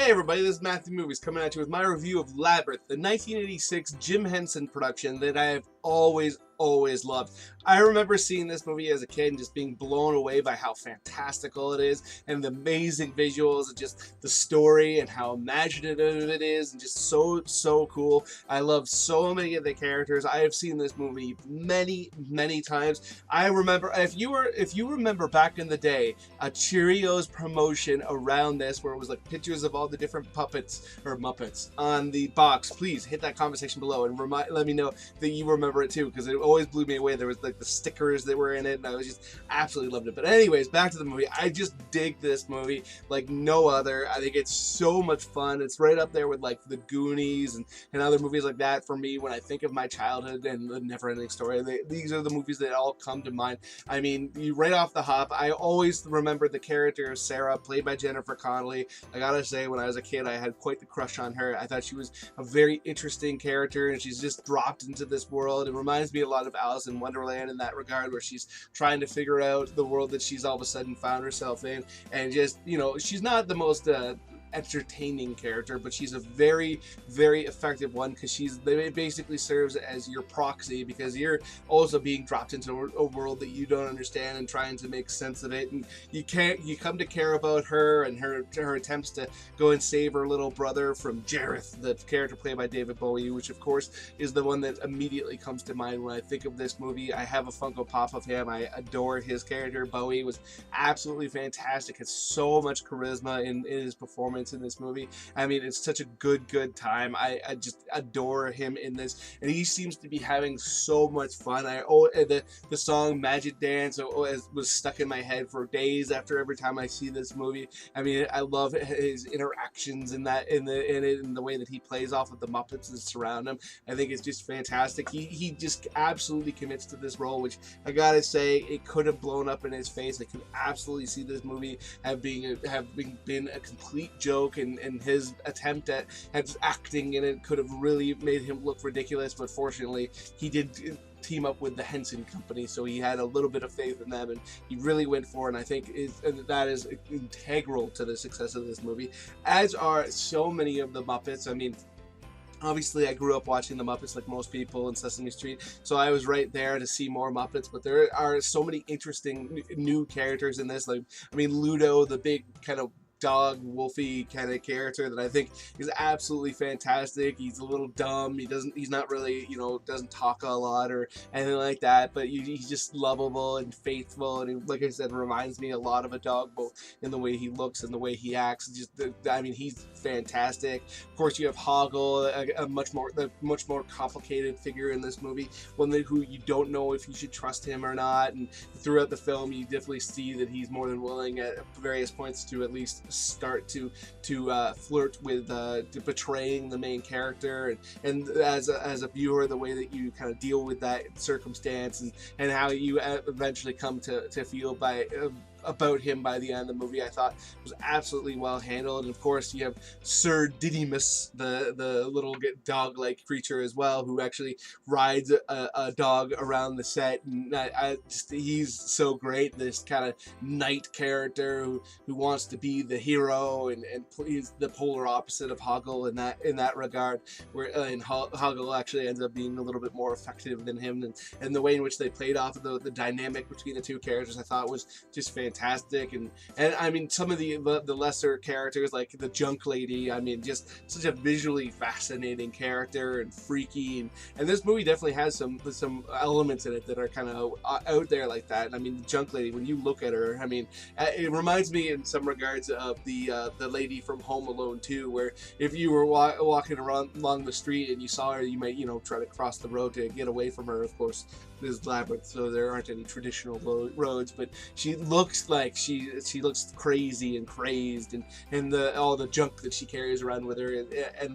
Hey everybody, this is Matthew Movies coming at you with my review of Labyrinth, the 1986 Jim Henson production that I have always loved. I remember seeing this movie as a kid and just being blown away by how fantastical it is and the amazing visuals and just the story and how imaginative it is and just so cool. I love so many of the characters. I have seen this movie many times. I remember, if you remember back in the day, a Cheerios promotion around this where it was like pictures of all the different puppets or Muppets on the box. Please hit that comment section below and let me know that you remember it too, because it always blew me away. There was like the stickers that were in it and I was just absolutely loved it. But anyways, back to the movie. I just dig this movie like no other. I think it's so much fun. It's right up there with like the Goonies and other movies like that for me when I think of my childhood and the Never-Ending Story. These are the movies that all come to mind. I mean, right off the hop, I always remember the character of Sarah, played by Jennifer Connelly. I gotta say, when I was a kid, I had quite the crush on her. I thought she was a very interesting character, and she's just dropped into this world. It reminds me a lot of Alice in Wonderland in that regard, where she's trying to figure out the world that she's all of a sudden found herself in, and just, you know, she's not the most entertaining character, but she's a very effective one, because they basically serves as your proxy, because you're also being dropped into a world that you don't understand and trying to make sense of it, and you come to care about her and her attempts to go and save her little brother from Jareth, the character played by David Bowie, which of course is the one that immediately comes to mind when I think of this movie. I have a Funko Pop of him. I adore his character. Bowie was absolutely fantastic. Has so much charisma in his performance in this movie. I mean, it's such a good time. I just adore him in this, and he seems to be having so much fun. The song Magic Dance was stuck in my head for days after every time I see this movie. I mean, I love his interactions in the way that he plays off of the Muppets that surround him. I think it's just fantastic. He just absolutely commits to this role, which I gotta say, it could have blown up in his face. I could absolutely see this movie been a complete joke, and his attempt at acting in it could have really made him look ridiculous, but fortunately he did team up with the Henson Company, so he had a little bit of faith in them and he really went for it, and I think that is integral to the success of this movie, as are so many of the Muppets. I mean, obviously, I grew up watching the Muppets like most people in Sesame Street, so I was right there to see more Muppets, but there are so many interesting new characters in this. Like, I mean, Ludo, the big kind of dog wolfy kind of character that I think is absolutely fantastic. He's a little dumb. He's not really, you know, doesn't talk a lot or anything like that, but he's just lovable and faithful, and he, like I said, reminds me a lot of a dog, both in the way he looks and the way he acts. I mean, he's fantastic. Of course, you have Hoggle, a much more complicated figure in this movie, one who you don't know if you should trust him or not, and throughout the film you definitely see that he's more than willing at various points to at least start to flirt with betraying the main character, and as a viewer, the way that you kind of deal with that circumstance and how you eventually come to feel about him by the end of the movie, I thought was absolutely well handled. And of course, you have Sir Didymus, the little dog-like creature as well, who actually rides a dog around the set, and he's so great. This kind of knight character who wants to be the hero, and he's the polar opposite of Hoggle in that regard, where Hoggle actually ends up being a little bit more effective than him, and the way in which they played off of the dynamic between the two characters, I thought was just fantastic. And I mean, some of the lesser characters, like the junk lady, I mean, just such a visually fascinating character and freaky, and this movie definitely has some elements in it that are kind of out there like that. And I mean, the junk lady, when you look at her, I mean, it reminds me in some regards of the lady from Home Alone 2, where if you were walking along the street and you saw her, you might, you know, try to cross the road to get away from her. Of course, this is Labyrinth, so there aren't any traditional roads, but she looks like she looks crazy and crazed, and all the junk that she carries around with her,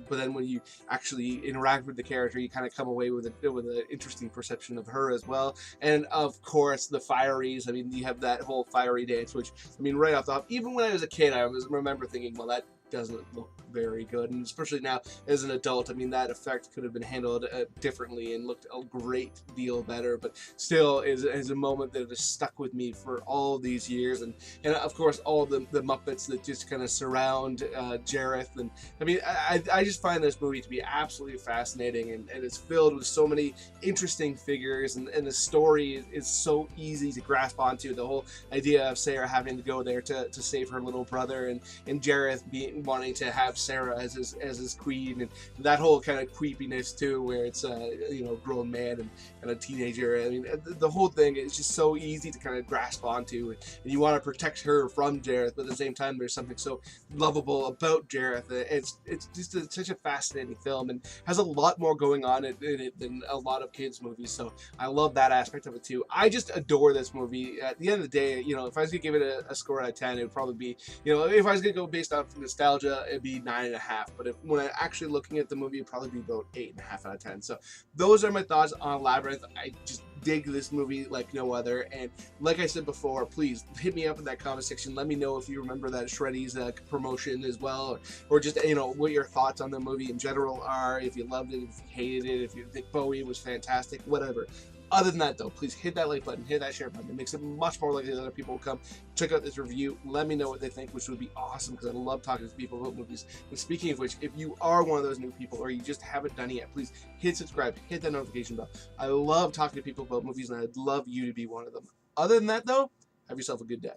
but then when you actually interact with the character, you kind of come away with an interesting perception of her as well. And of course, the Fireys. I mean, you have that whole fiery dance, which, I mean, right off the top, even when I was a kid, I remember thinking, well, that doesn't look very good, and especially now as an adult, I mean, that effect could have been handled differently and looked a great deal better, but still is a moment that has stuck with me for all these years. And of course all the Muppets that just kind of surround Jareth. And I mean, I just find this movie to be absolutely fascinating, and it's filled with so many interesting figures, and the story is so easy to grasp onto. The whole idea of Sarah having to go there to save her little brother, and Jareth wanting to have Sarah as his queen, and that whole kind of creepiness too, where it's you know, grown man and a teenager. I mean, the whole thing is just so easy to kind of grasp onto, and you want to protect her from Jareth, but at the same time there's something so lovable about Jareth. It's just such a fascinating film, and has a lot more going on in it than a lot of kids movies, so I love that aspect of it too. I just adore this movie. At the end of the day, you know, if I was gonna give it a score out of 10, it would probably be, you know, if I was gonna go based off nostalgia, it'd be 9.5, but when I'm actually looking at the movie, it'd probably be about 8.5 out of 10. So those are my thoughts on Labyrinth. I just dig this movie like no other, and like I said before, please hit me up in that comment section. Let me know if you remember that Shreddy's promotion as well, or just, you know, what your thoughts on the movie in general are, if you loved it, if you hated it, if you think Bowie was fantastic, whatever. Other than that though, please hit that like button, hit that share button. It makes it much more likely that other people will come check out this review. Let me know what they think, which would be awesome, because I love talking to people about movies. And speaking of which, if you are one of those new people, or you just haven't done it yet, please hit subscribe, hit that notification bell. I love talking to people about movies, and I'd love you to be one of them. Other than that though, have yourself a good day.